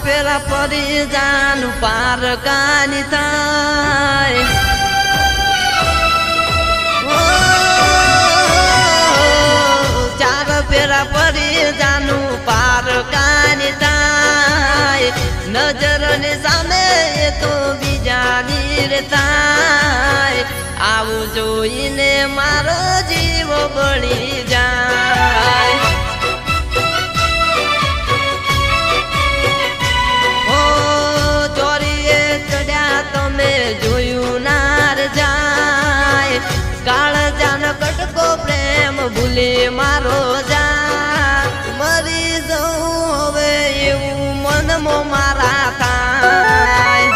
फेरा परि जानु पार कानी थाय चार फेरा परि जानु पार कानी थाय नजरने सामे तो बिजानी रे थाय आऊ जोईने मारो जीव बळी जाय ओ चोरीए चढ़्या तमे जोयू नार जाय काळजान कटको प्रेम भूली मारो जा मरी जाऊं हवे एवं मनमा मारा थाय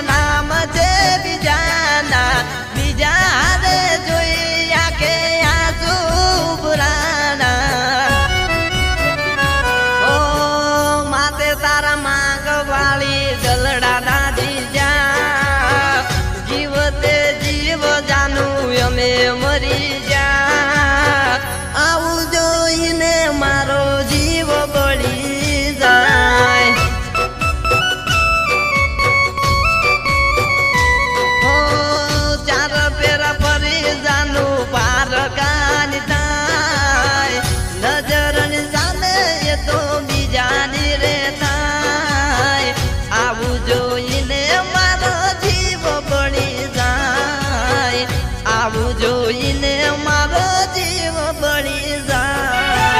नाम जे बिजाना बिजा रे जोइया के आजू बुराना ओ माते तारा मांग वाली दलड़ा दादी जा जीवते जीव जानू यमे मरी जा आऊ जोईने मारो जीव बळी जाय जोईने मारो जीव बळी जाय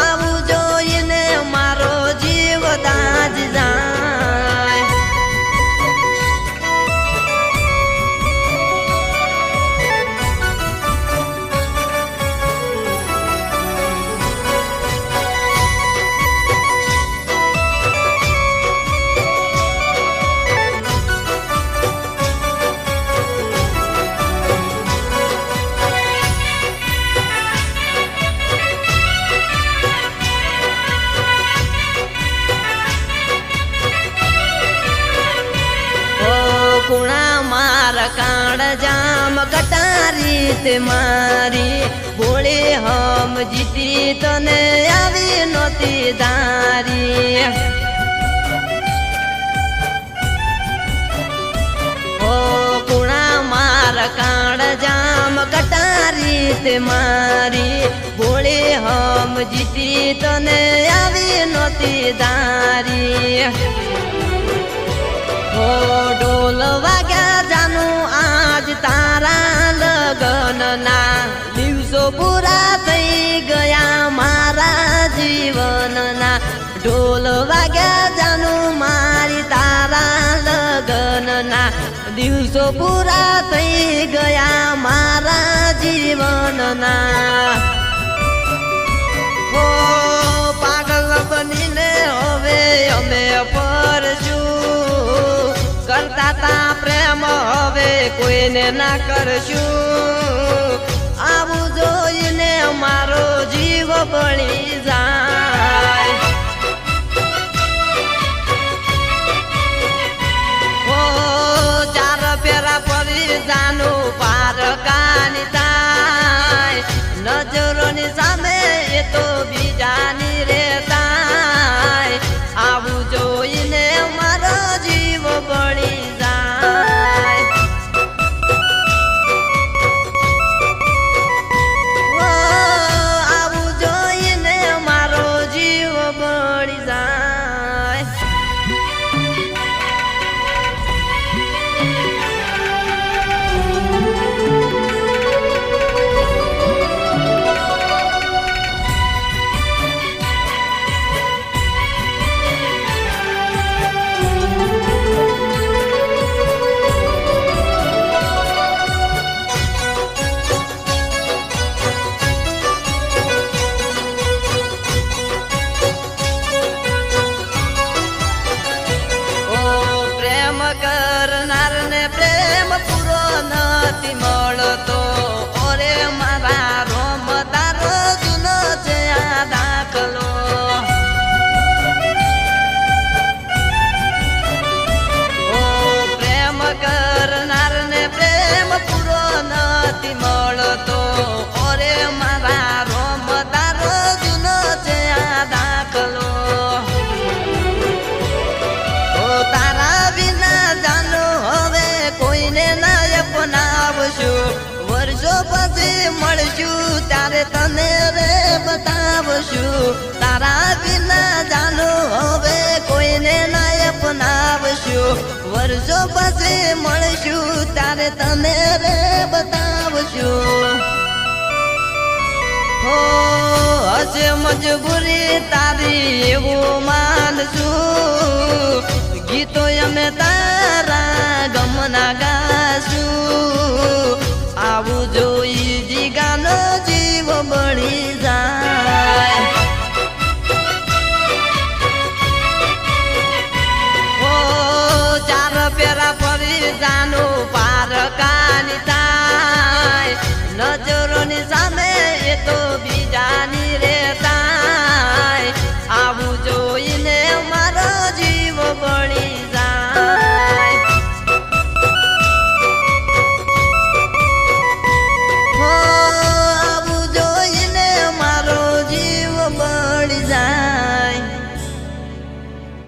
आऊ जोईने मारो जीव दाज जाय कुणा मार कांड जाम कटारी ते मारी बोले हम जीती तने आवी नोती दारी ओ कुणा मार कांड जाम कटारी ते मारी बोले हम जीती तने आवी नोती दारी ओ ढोल वाग्या जानु आज तारा लगन ना दिवसो पूरा थई गया मारा जीवन ना ढोल वाग्या जानु मारी तारा लगन ना दिवसो पूरा थई गया मारा जीवन ना ओ पागल बनीने होवे अमे परशु करता ता प्रेम हवे कोईने ना करशु आऊ जोईने मारो जीव बळी जाय ओ चार फेरा परि जानु पार कानी थाय नजरोनी सामे तो बिजानी रे थाय आऊ जोईने मारो जीव बळी जाय ओ आऊ जोईने मारो जीव નથી મળતો ઓરે મારા રોમ તારો જૂનો છે આ દાખલો ઓ પ્રેમ કરનાર ને પ્રેમ પૂરો નથી મળતો ઓરે મારા રોમ તારો જૂનો છે આ દાખલો ઓ તારા વિના જાનો હવે કોઈને ના અપનાવશું વર્ષો પછી મળશું ત્યારે તને રે બતાવશું તારા વિના જાનો હવે કોઈને ના અપનાવશું વર્ષો પછી મળશું ત્યારે તને રે બતાવશું હો હશે મજબૂરી તારી એવું માનશું ગીતો અમે તારા ગમના ગાશું આવું જોઈ જીગાનો જીવ બળી જાય ઓ ચાર પેરા ફરી જાનું પાર કાની થાય નજરોની સામે એ તો બીજાની રે થાય આવું જોઈને મારો જીવ બળી જાય હો આવું જોઈને મારો જીવ બળી જાય